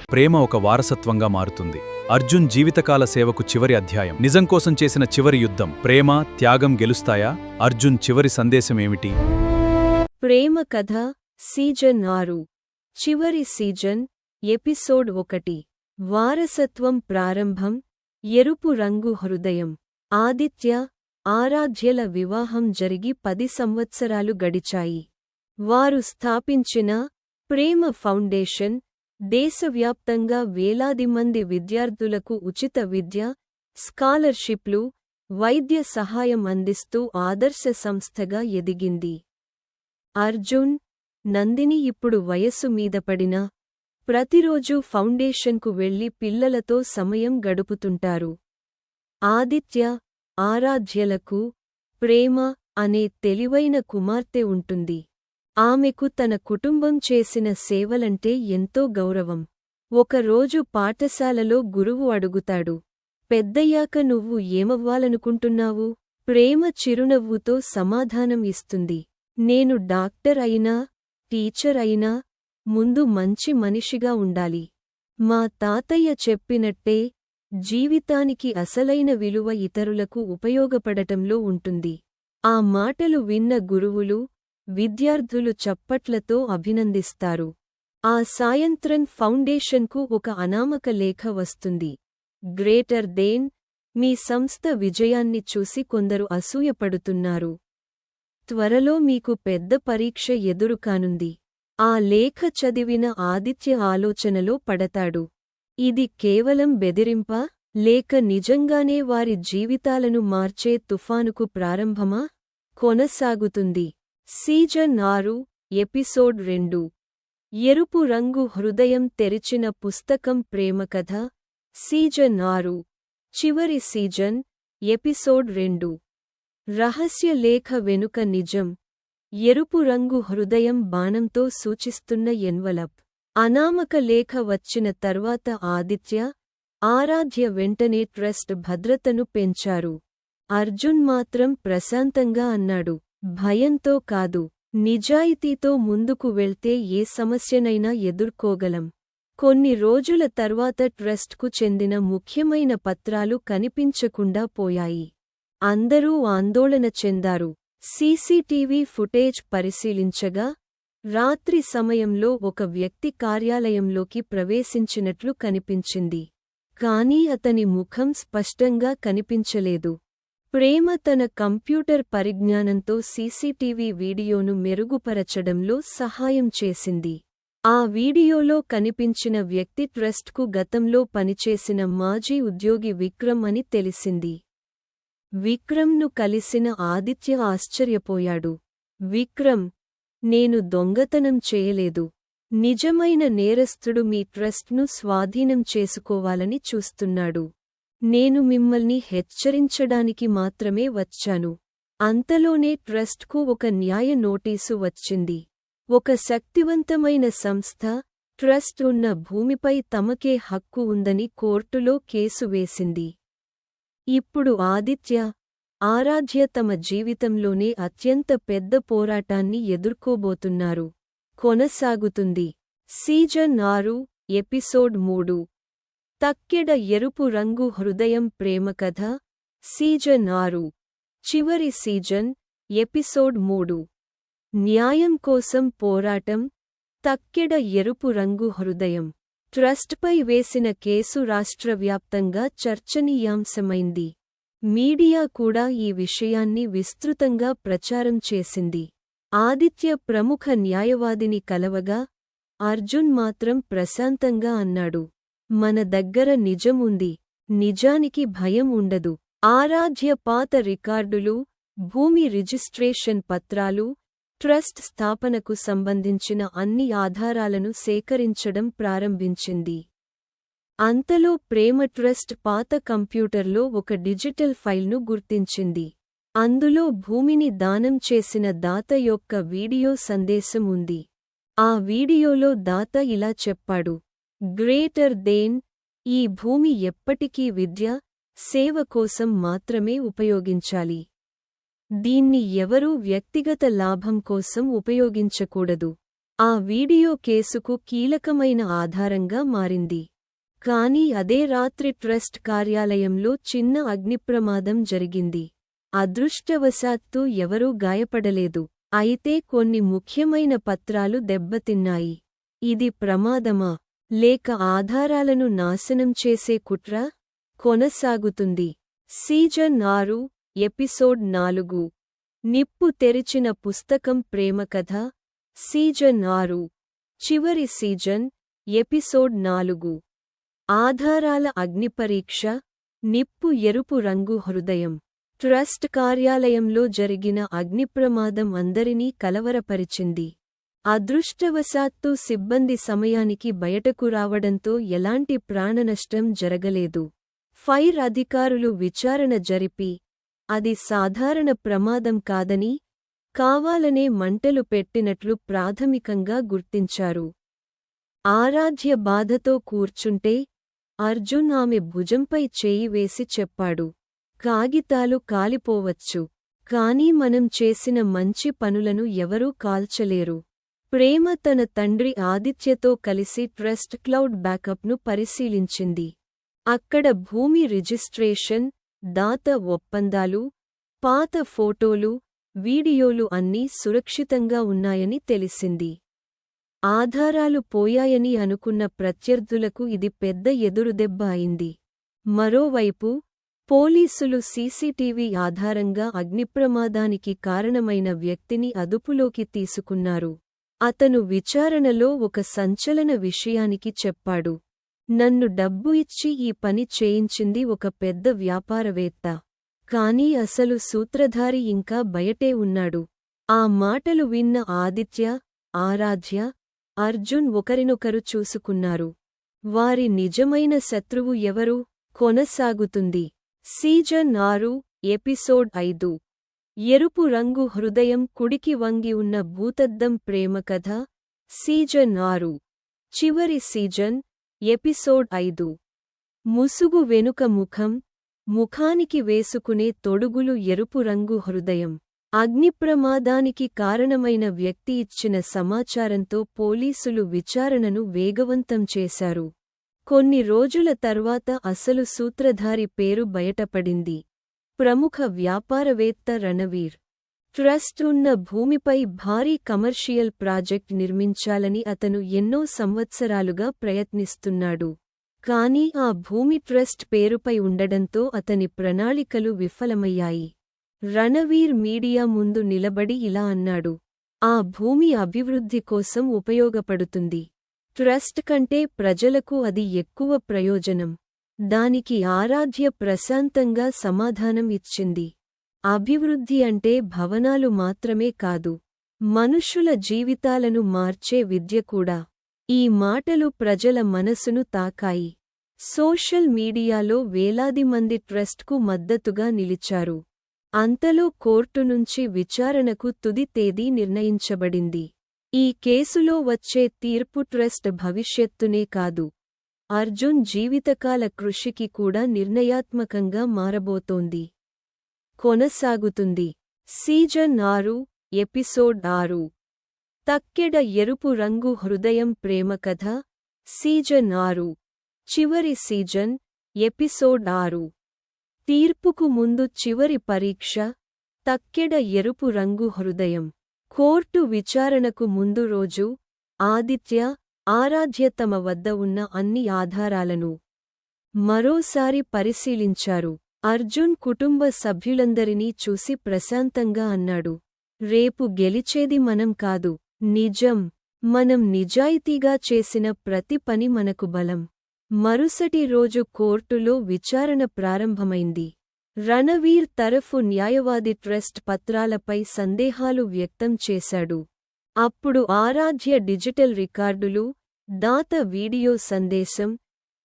ప్రేమ ఒక వారసత్వంగా మారుతుంది. అర్జున్ జీవితకాల సేవకు చివరి అధ్యాయం. నిజం కోసం చేసిన చివరి యుద్ధం. ప్రేమ, త్యాగం గెలుస్తాయా? అర్జున్ చివరి సందేశమేమిటి? ప్రేమ కథ సీజన్ 6 చివరి సీజన్ ఎపిసోడ్ 1 వారసత్వం ప్రారంభం. ఎరుపు రంగు హృదయం. ఆదిత్య, ఆరాధ్యల వివాహం జరిగి 10 సంవత్సరాలు గడిచాయి. వారు స్థాపించిన ప్రేమ ఫౌండేషన్ దేశవ్యాప్తంగా వేలాది మంది విద్యార్థులకు ఉచిత విద్య, స్కాలర్షిప్లు, వైద్య సహాయం అందిస్తూ ఆదర్శ సంస్థగా ఎదిగింది. అర్జున్, నందిని ఇప్పుడు వయస్సు మీద పడినా ప్రతిరోజూ ఫౌండేషన్కు వెళ్లి పిల్లలతో సమయం గడుపుతుంటారు. ఆదిత్య, ఆరాధ్యలకు ప్రేమ అనే తెలివైన కుమార్తె ఉంటుంది. ఆమెకు తన కుటుంబం చేసిన సేవలంటే ఎంతో గౌరవం. ఒకరోజు పాఠశాలలో గురువు అడుగుతాడు, పెద్దయ్యాక నువ్వు ఏమవ్వాలనుకుంటున్నావు? ప్రేమ చిరునవ్వుతో సమాధానం ఇస్తుంది, నేను డాక్టర్ అయినా, టీచర్ అయినా, ముందు మంచి మనిషిగా ఉండాలి. మా తాతయ్య చెప్పినట్టే జీవితానికి అసలైన విలువ ఇతరులకు ఉపయోగపడటంలో ఉంటుంది. ఆ మాటలు విన్న గురువులు, విద్యార్థులు చప్పట్లతో అభినందిస్తారు. ఆ సాయంత్రం ఫౌండేషన్కు ఒక అనామక లేఖ వస్తుంది. గ్రేటర్ దేన్, మీ సంస్థ విజయాన్ని చూసి కొందరు అసూయపడుతున్నారు. త్వరలో మీకు పెద్ద పరీక్ష ఎదురుకానుంది. ఆ లేఖ చదివిన ఆదిత్య ఆలోచనలో పడతాడు. ఇది కేవలం బెదిరింపా, లేక నిజంగానే వారి జీవితాలను మార్చే తుఫానుకు ప్రారంభమా? కొనసాగుతుంది. సీజన్ 6 ఎపిసోడ్ 2 ఎరుపు రంగు హృదయం. తెరిచిన పుస్తకం. ప్రేమ కథ సీజన్ 6 చివరి సీజన్ ఎపిసోడ్ 2 రహస్య లేఖ వెనుక నిజం. ఎరుపు రంగు హృదయం బాణంతో సూచిస్తున్న ఎన్వలప్. అనామక లేఖ వచ్చిన తర్వాత ఆదిత్య, ఆరాధ్య వెంటనే ట్రస్ట్ భద్రతను పెంచారు. అర్జున్ మాత్రం ప్రశాంతంగా అన్నాడు, భయంతో కాదు, నిజాయితీతో ముందుకు వెళ్తే ఏ సమస్యనైనా ఎదుర్కోగలం. కొన్ని రోజుల తర్వాత ట్రస్ట్కు చెందిన ముఖ్యమైన పత్రాలు కనిపించకుండా పోయాయి. అందరూ ఆందోళన చెందారు. సీసీటీవీ ఫుటేజ్ పరిశీలించగా రాత్రి సమయంలో ఒక వ్యక్తి కార్యాలయంలోకి ప్రవేశించినట్లు కనిపించింది. కానీ అతని ముఖం స్పష్టంగా కనిపించలేదు. ప్రేమ తన కంప్యూటర్ పరిజ్ఞానంతో సీసీటీవీ వీడియోను మెరుగుపరచడంలో సహాయం చేసింది. ఆ వీడియోలో కనిపించిన వ్యక్తి ట్రస్ట్కు గతంలో పనిచేసిన మాజీ ఉద్యోగి విక్రమ్ అని తెలిసింది. విక్రమ్ను కలిసిన ఆదిత్య ఆశ్చర్యపోయాడు. విక్రమ్, నేను దొంగతనం చేయలేదు. నిజమైన నేరస్థుడు మీ ట్రస్ట్ను స్వాధీనం చేసుకోవాలని చూస్తున్నాడు. నేను మిమ్మల్ని హెచ్చరించడానికి మాత్రమే వచ్చాను. అంతలోనే ట్రస్ట్కు ఒక న్యాయ నోటీసు వచ్చింది. ఒక శక్తివంతమైన సంస్థ ట్రస్ట్ ఉన్న భూమిపై తమకే హక్కు ఉందని కోర్టులో కేసు వేసింది. ఇప్పుడు ఆదిత్య, ఆరాధ్య తమ జీవితంలోనే అత్యంత పెద్ద పోరాటాన్ని ఎదుర్కోబోతున్నారు. కొనసాగుతుంది. సీజన్ 6 ఎపిసోడ్ 3 తక్కెడ ఎరుపు రంగు హృదయం. ప్రేమ కథ సీజన్ 6 చివరి సీజన్ ఎపిసోడ్ 3 న్యాయం కోసం పోరాటం. తక్కెడ ఎరుపు రంగు హృదయం. ట్రస్ట్పై వేసిన కేసు రాష్ట్రవ్యాప్తంగా చర్చనీయాంశమైంది. మీడియా కూడా ఈ విషయాన్ని విస్తృతంగా ప్రచారం చేసింది. ఆదిత్య ప్రముఖ న్యాయవాదిని కలవగా అర్జున్ మాత్రం ప్రశాంతంగా అన్నాడు, మన దగ్గర నిజం ఉంది, నిజానికి భయం ఉండదు. ఆరాధ్య పాత రికార్డులు, భూమి రిజిస్ట్రేషన్ పత్రాలు, ట్రస్ట్ స్థాపనకు సంబంధించిన అన్ని ఆధారాలను సేకరించడం ప్రారంభించింది. అంతలో ప్రేమ ట్రస్ట్ పాత కంప్యూటర్లో ఒక డిజిటల్ ఫైల్ను గుర్తించింది. అందులో భూమిని దానం చేసిన దాత యొక్క వీడియో సందేశం ఉంది. ఆ వీడియోలో దాత ఇలా చెప్పాడు, గ్రేటర్ దేన్, ఈ భూమి ఎప్పటికీ విద్య, సేవ కోసం మాత్రమే ఉపయోగించాలి. దీన్ని ఎవరూ వ్యక్తిగత లాభం కోసం ఉపయోగించకూడదు. ఆ వీడియో కేసుకు కీలకమైన ఆధారంగా మారింది. కానీ అదే రాత్రి ట్రస్ట్ కార్యాలయంలో చిన్న అగ్నిప్రమాదం జరిగింది. అదృష్టవశాత్తు ఎవరూ గాయపడలేదు. అయితే కొన్ని ముఖ్యమైన పత్రాలు దెబ్బతిన్నాయి. ఇది ప్రమాదమా, లేక ఆధారాలను నాశనం చేసే కుట్ర? కొనసాగుతుంది. Season 6, episode 4. నిప్పు తెరిచిన పుస్తకం ప్రేమకథ. సీజన్ 6, చివరి సీజన్, ఎపిసోడ్ 4. ఆధారాల అగ్నిపరీక్ష. నిప్పు ఎరుపు రంగు హృదయం. ట్రస్ట్ కార్యాలయంలో జరిగిన అగ్నిప్రమాదం అందరినీ కలవరపరిచింది. అదృష్టవశాత్తు సిబ్బంది సమయానికి బయటకు రావడంతో ఎలాంటి ప్రాణనష్టం జరగలేదు. ఫైర్ అధికారులు విచారణ జరిపి, అది సాధారణ ప్రమాదం కాదని, కావాలనే మంటలు పెట్టినట్లు ప్రాథమికంగా గుర్తించారు. ఆరాధ్య బాధతో కూర్చుంటే అర్జున్ ఆమె భుజంపై చేయి వేసి చెప్పాడు, కాగితాలు కాలిపోవచ్చు, కానీ మనం చేసిన మంచి పనులను ఎవరూ కాల్చలేరు. ప్రేమ తన తండ్రి ఆదిత్యతో కలిసి ట్రస్ట్ క్లౌడ్ బ్యాకప్ను పరిశీలించింది. అక్కడ భూమి రిజిస్ట్రేషన్, దాత ఒప్పందాలు, పాత ఫోటోలు, వీడియోలు అన్నీ సురక్షితంగా ఉన్నాయని తెలిసింది. ఆధారాలు పోయాయని అనుకున్న ప్రత్యర్థులకు ఇది పెద్ద ఎదురుదెబ్బ అయింది. మరోవైపు పోలీసులు సీసీటీవీ ఆధారంగా అగ్నిప్రమాదానికి కారణమైన వ్యక్తిని అదుపులోకి తీసుకున్నారు. అతను విచారణలో ఒక సంచలన విషయానికి చెప్పాడు. నన్ను డబ్బు ఇచ్చి ఈ పని చేయించింది ఒక పెద్ద వ్యాపారవేత్త. కానీ అసలు సూత్రధారి ఇంకా బయటే ఉన్నాడు. ఆ మాటలు విన్న ఆదిత్య, ఆరాధ్య, అర్జున్ ఒకరినొకరు చూసుకున్నారు. వారి నిజమైన శత్రువు ఎవరు? కొనసాగుతుంది. Season 6, episode 5. ఎరుపు రంగు హృదయం. కుడికి వంగి ఉన్న భూతద్దం ప్రేమకథ. సీజన్ 6, చివరి సీజన్, ఎపిసోడ్ 5. ముసుగు వెనుక ముఖం. ముఖానికి వేసుకునే తొడుగులు. ఎరుపు రంగు హృదయం. అగ్నిప్రమాదానికి కారణమైన వ్యక్తి ఇచ్చిన సమాచారంతో పోలీసులు విచారణను వేగవంతం చేశారు. కొన్ని రోజుల తర్వాత అసలు సూత్రధారి పేరు బయటపడింది. ప్రముఖ వ్యాపారవేత్త రణవీర్. ట్రస్ట్ ఉన్న భూమిపై భారీ కమర్షియల్ ప్రాజెక్ట్ నిర్మించాలని అతను ఎన్నో సంవత్సరాలుగా ప్రయత్నిస్తున్నాడు. కానీ ఆ భూమి ట్రస్ట్ పేరుపై ఉండడంతో అతని ప్రణాళికలు విఫలమయ్యాయి. రణవీర్ మీడియా ముందు నిలబడి ఇలా అన్నాడు, ఆ భూమి అభివృద్ధి కోసం ఉపయోగపడుతుంది. ట్రస్ట్ కంటే ప్రజలకు అది ఎక్కువ ప్రయోజనం. దానికి ఆరాధ్య ప్రశాంతంగా సమాధానం ఇచ్చింది. అభివృద్ధి అంటే భవనాలు మాత్రమే కాదు, మనుషుల జీవితాలను మార్చే విద్య కూడా. ఈ మాటలు ప్రజల మనసును తాకాయి. సోషల్ మీడియాలో వేలాది మంది ట్రస్ట్కు మద్దతుగా నిలిచారు. అంతలో కోర్టు నుంచి విచారణకు తుది తేదీ నిర్ణయించబడింది. ఈ కేసులో వచ్చే తీర్పు ట్రస్ట్ భవిష్యత్తునే కాదు, అర్జున్ జీవితకాల కృషికి కూడా నిర్ణయాత్మకంగా మారబోతోంది. కొనసాగుతుంది. Season 6, episode 6. తక్కెడ ఎరుపు రంగు హృదయం ప్రేమకథ. సీజన్ 6, చివరి సీజన్, ఎపిసోడ్ 6. తీర్పుకు ముందు చివరి పరీక్ష. తక్కెడ ఎరుపు రంగు హృదయం. కోర్టు విచారణకు ముందు రోజు ఆదిత్య, ఆరాధ్య తమ వద్ద ఉన్న అన్ని ఆధారాలను మరోసారి పరిశీలించారు. అర్జున్ కుటుంబ సభ్యులందరినీ చూసి ప్రశాంతంగా అన్నాడు, రేపు గెలిచేది మనం కాదు, నిజం. మనం నిజాయితీగా చేసిన ప్రతి పని మనకు బలం. మరుసటి రోజు కోర్టులో విచారణ ప్రారంభమైంది. రణవీర్ తరఫు న్యాయవాది ట్రస్ట్ పత్రాలపై సందేహాలు వ్యక్తం చేశాడు. అప్పుడు ఆరాధ్య డిజిటల్ రికార్డులు, దాత వీడియో సందేశం,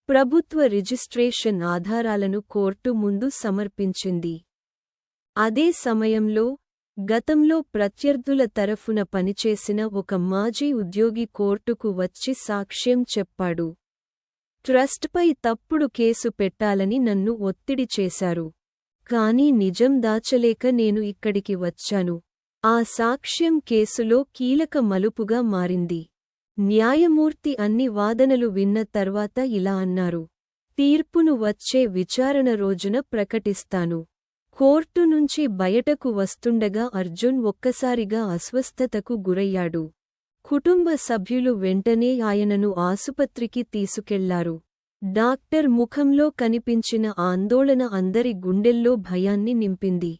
ప్రభుత్వ రిజిస్ట్రేషన్ ఆధారాలను కోర్టు ముందు సమర్పించింది. అదే సమయంలో గతంలో ప్రత్యర్థుల తరఫున పనిచేసిన ఒక మాజీ ఉద్యోగి కోర్టుకు వచ్చి సాక్ష్యం చెప్పాడు. ట్రస్ట్పై తప్పుడు కేసు పెట్టాలని నన్ను ఒత్తిడి చేశారు. కానీ నిజం దాచలేక నేను ఇక్కడికి వచ్చాను. ఆ సాక్ష్యం కేసులో కీలక మలుపుగా మారింది. న్యాయమూర్తి అన్ని వాదనలు విన్న తర్వాత ఇలా అన్నారు: తీర్పును వచ్చే విచారణ రోజున ప్రకటిస్తాను. కోర్టు నుంచి బయటకు వస్తుండగా అర్జున్ ఒక్కసారిగా అస్వస్థతకు గురయ్యాడు. కుటుంబ సభ్యులు వెంటనే ఆయనను ఆసుపత్రికి తీసుకెళ్లారు. డాక్టర్ ముఖంలో కనిపించిన ఆందోళన అందరి గుండెల్లో భయాన్ని నింపింది.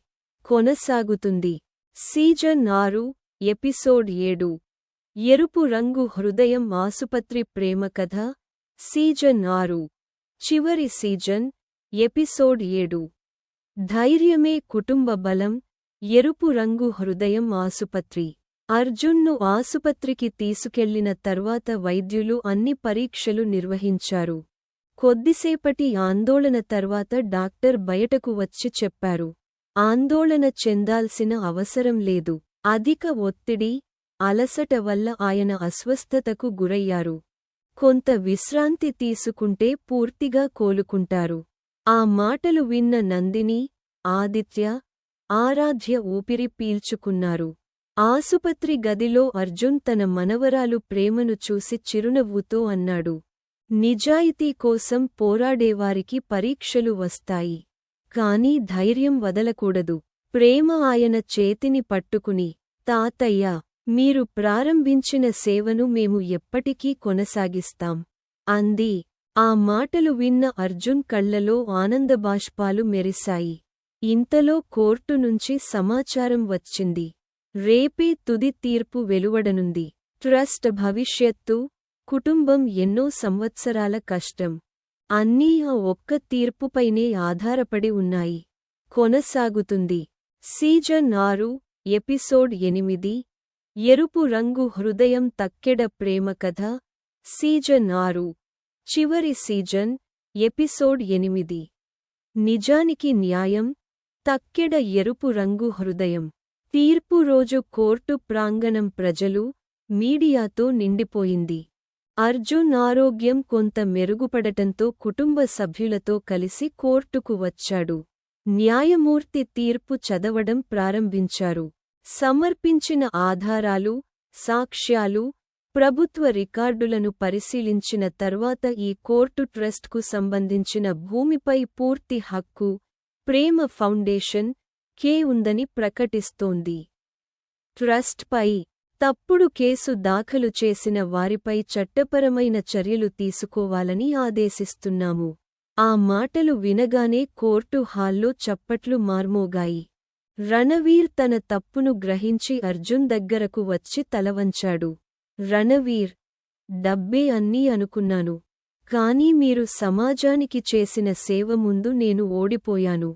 కొనసాగుతుంది. సీజన్ 6 ఎపిసోడ్ 7 ఎరుపు రంగు హృదయం ఆసుపత్రి ప్రేమ కథ. సీజన్ 6 చివరి సీజన్ ఎపిసోడ్ 7 ధైర్యమే కుటుంబ బలం. ఎరుపు రంగు హృదయం ఆసుపత్రి. అర్జున్ను ఆసుపత్రికి తీసుకెళ్లిన తర్వాత వైద్యులు అన్ని పరీక్షలు నిర్వహించారు. కొద్దిసేపటి ఆందోళన తర్వాత డాక్టర్ బయటకు వచ్చి చెప్పారు: ఆందోళన చెందాల్సిన అవసరం లేదు. అధిక ఒత్తిడి, అలసట వల్ల ఆయన అస్వస్థతకు గురయ్యారు. కొంత విశ్రాంతి తీసుకుంటే పూర్తిగా కోలుకుంటారు. ఆ మాటలు విన్న నందిని, ఆదిత్య, ఆరాధ్య ఊపిరి పీల్చుకున్నారు. ఆసుపత్రి గదిలో అర్జున్ తన మనవరాలు ప్రేమను చూసి చిరునవ్వుతో అన్నాడు: నిజాయితీ కోసం పోరాడేవారికి పరీక్షలు వస్తాయి. కానీ ధైర్యం వదలకూడదు. ప్రేమ ఆయన చేతిని పట్టుకుని, తాతయ్య, మీరు ప్రారంభించిన సేవను మేము ఎప్పటికీ కొనసాగిస్తాం అంది. ఆ మాటలు విన్న అర్జున్ కళ్లలో ఆనందబాష్పాలు మెరిశాయి. ఇంతలో కోర్టు నుంచి సమాచారం వచ్చింది. రేపే తుది తీర్పు వెలువడనుంది. ట్రస్ట్ భవిష్యత్తు, కుటుంబం ఎన్నో సంవత్సరాల కష్టం అన్నీ ఆ ఒక్క తీర్పుపైనే ఆధారపడి ఉన్నాయి. కొనసాగుతుంది. సీజన్ 6 ఎపిసోడ్ 8 ఎరుపు రంగు హృదయం తక్కెడ ప్రేమ కథ. సీజన్ 6 చివరి సీజన్ ఎపిసోడ్ 8 నిజానికి న్యాయం. తక్కెడ ఎరుపు రంగు హృదయం. తీర్పు రోజు కోర్టు ప్రాంగణం ప్రజలు, మీడియాతో నిండిపోయింది. అర్జున్ ఆరోగ్యం కొంత మెరుగుపడటంతో కుటుంబ సభ్యులతో కలిసి కోర్టుకు వచ్చాడు. న్యాయమూర్తి తీర్పు చదవడం ప్రారంభించారు. సమర్పించిన ఆధారాలు, సాక్ష్యాలు, ప్రభుత్వ రికార్డులను పరిశీలించిన తర్వాత ఈ కోర్టు ట్రస్ట్కు సంబంధించిన భూమిపై పూర్తి హక్కు ప్రేమ ఫౌండేషన్ కే ఉందని ప్రకటిస్తోంది. ట్రస్ట్పై తప్పుడు కేసు దాఖలు చేసిన వారిపై చట్టపరమైన చర్యలు తీసుకోవాలని ఆదేశిస్తున్నాము. ఆ మాటలు వినగానే కోర్టు హాల్లో చప్పట్లు మార్మోగాయి. రణవీర్ తన తప్పును గ్రహించి అర్జున్ దగ్గరకు వచ్చి తలవంచాడు. రణవీర్, డబ్బే అన్నీ అనుకున్నాను. కానీ మీరు సమాజానికి చేసిన సేవ ముందు నేను ఓడిపోయాను.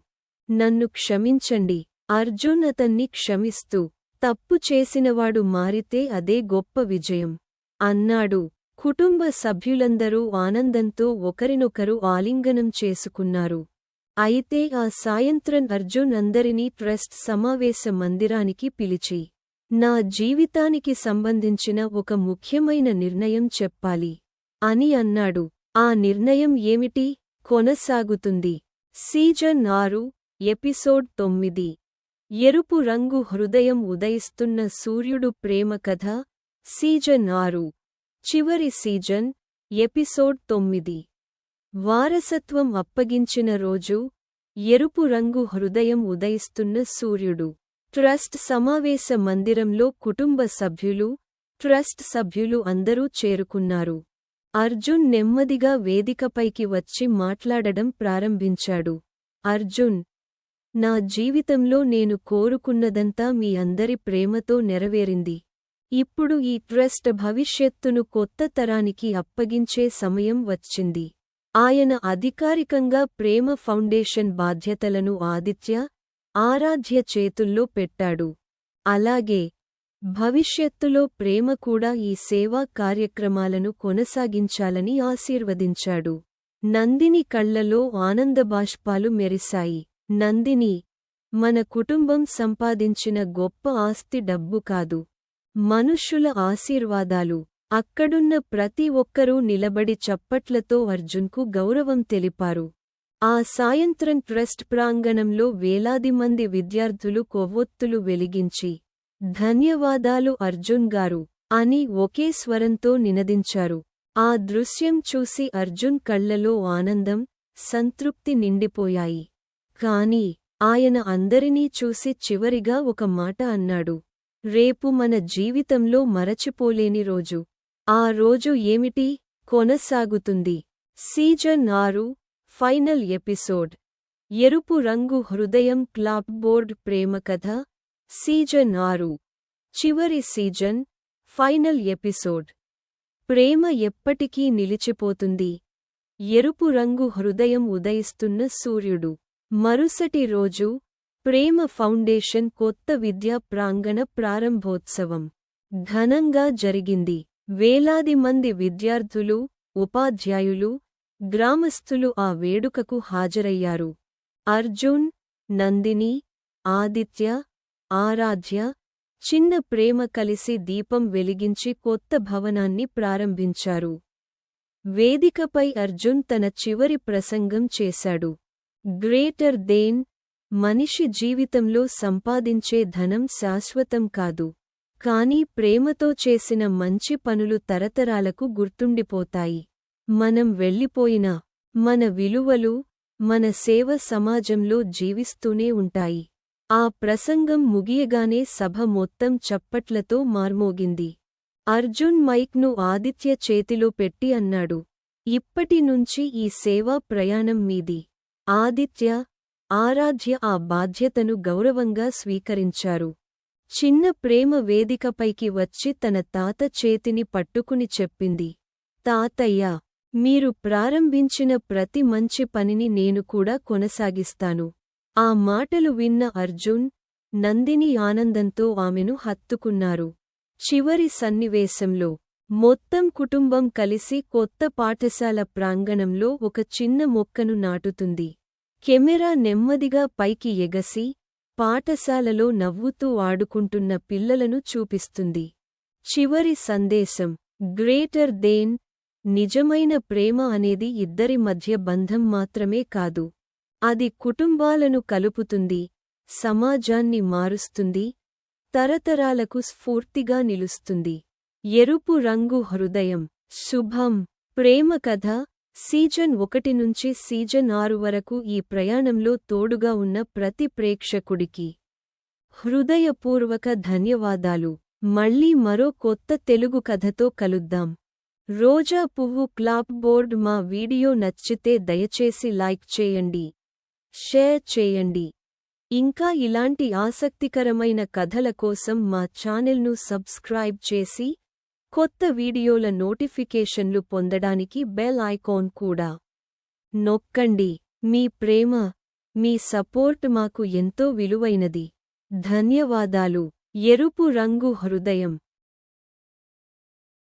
నన్ను క్షమించండి. అర్జున్ అతన్ని క్షమిస్తూ, తప్పు చేసినవాడు మారితే అదే గొప్ప విజయం అన్నాడు. కుటుంబ సభ్యులందరూ ఆనందంతో ఒకరినొకరు ఆలింగనం చేసుకున్నారు. అయితే ఆ సాయంత్రం అర్జున్ అందరినీ ట్రస్ట్ సమావేశ మందిరానికి పిలిచి, నా జీవితానికి సంబంధించిన ఒక ముఖ్యమైన నిర్ణయం చెప్పాలి అని అన్నాడు. ఆ నిర్ణయం ఏమిటి? కొనసాగుతుంది. సీజన్ 6 ఎపిసోడ్ 9 ఎరుపు రంగు హృదయం ఉదయిస్తున్న సూర్యుడు ప్రేమ కథ. సీజన్ 6 చివరి సీజన్ ఎపిసోడ్ 9 వారసత్వం అప్పగించిన రోజు. ఎరుపు రంగు హృదయం ఉదయిస్తున్న సూర్యుడు. ట్రస్ట్ సమావేశ మందిరంలో కుటుంబ సభ్యులు, ట్రస్ట్ సభ్యులు అందరూ చేరుకున్నారు. అర్జున్ నెమ్మదిగా వేదికపైకి వచ్చి మాట్లాడడం ప్రారంభించాడు. అర్జున్, నా జీవితంలో నేను కోరుకున్నదంతా మీ అందరి ప్రేమతో నెరవేరింది. ఇప్పుడు ఈ ట్రస్ట్ భవిష్యత్తును కొత్త తరానికి అప్పగించే సమయం వచ్చింది. ఆయన అధికారికంగా ప్రేమ ఫౌండేషన్ బాధ్యతలను ఆదిత్య, ఆరాధ్య చేతుల్లో పెట్టాడు. అలాగే భవిష్యత్తులో ప్రేమ కూడా ఈ సేవా కార్యక్రమాలను కొనసాగించాలని ఆశీర్వదించాడు. నందిని కళ్లలో ఆనందబాష్పాలు మెరిశాయి. నందిని, మన కుటుంబం సంపాదించిన గొప్ప ఆస్తి డబ్బు కాదు, మనుష్యుల ఆశీర్వాదాలు. అక్కడున్న ప్రతి ఒక్కరూ నిలబడి చప్పట్లతో అర్జున్కు గౌరవం తెలిపారు. ఆ సాయంత్రం ట్రస్ట్ ప్రాంగణంలో వేలాది మంది విద్యార్థులు కొవ్వొత్తులు వెలిగించి ధన్యవాదాలు అర్జున్ గారు అని ఒకే స్వరంతో నినదించారు. ఆ దృశ్యం చూసి అర్జున్ కళ్లలో ఆనందం, సంతృప్తి నిండిపోయాయి. కాని ఆయన అందరినీ చూసి చివరిగా ఒక మాట అన్నాడు. రేపు మన జీవితంలో మరచిపోలేని రోజు. ఆ రోజు ఏమిటి? కొనసాగుతుంది. Season 6 final episode. ఎరుపు రంగు హృదయం క్లాప్ బోర్డ్ ప్రేమ కథ. సీజన్ 6 చివరి సీజన్ ఫైనల్ ఎపిసోడ్. ప్రేమ ఎప్పటికీ నిలిచిపోతుంది. ఎరుపు రంగు హృదయం ఉదయిస్తున్న సూర్యుడు. మరుసటి రోజు ప్రేమ ఫౌండేషన్ కొత్త విద్యా ప్రాంగణ ప్రారంభోత్సవం ఘనంగా జరిగింది. వేలాది మంది విద్యార్థులు, ఉపాధ్యాయులు, గ్రామస్థులు ఆ వేడుకకు హాజరయ్యారు. అర్జున్, నందిని, ఆదిత్య, ఆరాధ్య, చిన్న ప్రేమ కలిసి దీపం వెలిగించి కొత్త భవనాన్ని ప్రారంభించారు. వేదికపై అర్జున్ తన చివరి ప్రసంగం చేశాడు. గ్రేటర్ దెన్ మనిషి జీవితంలో సంపాదించే ధనం శాశ్వతం కాదు. కానీ ప్రేమతో చేసిన మంచి పనులు తరతరాలకు గుర్తుండిపోతాయి. మనం వెళ్ళిపోయినా మన విలువలు, మన సేవ సమాజంలో జీవిస్తూనే ఉంటాయి. ఆ ప్రసంగం ముగియగానే సభ మొత్తం చప్పట్లతో మార్మోగింది. అర్జున్ మైక్ను ఆదిత్య చేతిలో పెట్టి అన్నాడు, ఇప్పటి నుంచి ఈ సేవా ప్రయాణం మీది. ఆదిత్య, ఆరాధ్య ఆ బాధ్యతను గౌరవంగా స్వీకరించారు. చిన్న ప్రేమ వేదికపైకి వచ్చి తన తాత చేతిని పట్టుకుని చెప్పింది, తాతయ్య, మీరు ప్రారంభించిన ప్రతి మంచి పనిని నేను కూడా కొనసాగిస్తాను. ఆ మాటలు విన్న అర్జున్, నందిని ఆనందంతో ఆమెను హత్తుకున్నారు. చివరి సన్నివేశంలో మొత్తం కుటుంబం కలిసి కొత్త పాఠశాల ప్రాంగణంలో ఒక చిన్న మొక్కను నాటుతుంది. కెమెరా నెమ్మదిగా పైకి ఎగసి పాఠశాలలో నవ్వుతూ ఆడుకుంటున్న పిల్లలను చూపిస్తుంది. చివరి సందేశం, గ్రేటర్ దెన్. నిజమైన ప్రేమ అనేది ఇద్దరి మధ్య బంధం మాత్రమే కాదు. అది కుటుంబాలను కలుపుతుంది, సమాజాన్ని మారుస్తుంది, తరతరాలకు స్ఫూర్తిగా నిలుస్తుంది. ఎరుపు రంగు హృదయం. శుభం. ప్రేమ కథ సీజన్ 1 నుంచి సీజన్ 6 వరకు ఈ ప్రయాణంలో తోడుగా ఉన్న ప్రతి ప్రేక్షకుడికి హృదయపూర్వక ధన్యవాదాలు. మళ్ళీ మరో కొత్త తెలుగు కథతో కలుద్దాం. రోజా పువ్వు క్లాప్ బోర్డ్. మా వీడియో నచ్చితే దయచేసి లైక్ చేయండి, షేర్ చేయండి. ఇంకా ఇలాంటి ఆసక్తికరమైన కథల కోసం మా ఛానెల్ను సబ్స్క్రైబ్ చేసి కొత్త వీడియోల నోటిఫికేషన్లు పొందడానికి బెల్ ఐకాన్ కూడా నొక్కండి. మీ ప్రేమ, మీ సపోర్ట్ మాకు ఎంతో విలువైనది. ధన్యవాదాలు. ఎరుపు రంగు హృదయం.